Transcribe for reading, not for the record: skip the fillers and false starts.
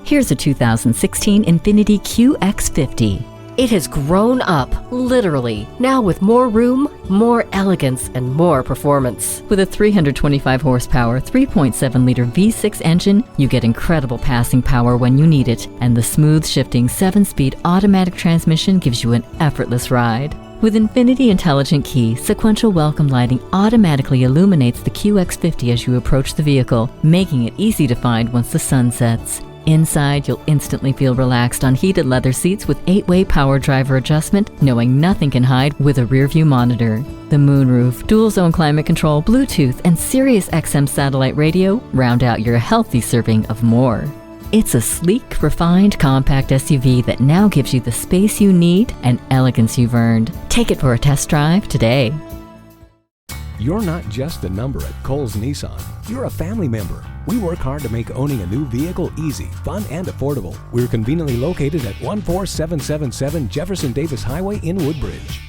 Here's a 2016 INFINITI QX50. It has grown up, literally, now with more room, more elegance, and more performance. With a 325 horsepower, 3.7-liter V6 engine, you get incredible passing power when you need it, and the smooth shifting 7-speed automatic transmission gives you an effortless ride. With INFINITI Intelligent Key, sequential welcome lighting automatically illuminates the QX50 as you approach the vehicle, making it easy to find once the sun sets. Inside, you'll instantly feel relaxed on heated leather seats with 8-way power driver adjustment, knowing nothing can hide with a rear-view monitor. The moonroof, dual-zone climate control, Bluetooth, and Sirius XM satellite radio round out your healthy serving of more. It's a sleek, refined, compact SUV that now gives you the space you need and elegance you've earned. Take it for a test drive today. You're not just a number at Cowles Nissan. You're a family member. We work hard to make owning a new vehicle easy, fun, and affordable. We're conveniently located at 14777 Jefferson Davis Highway in Woodbridge.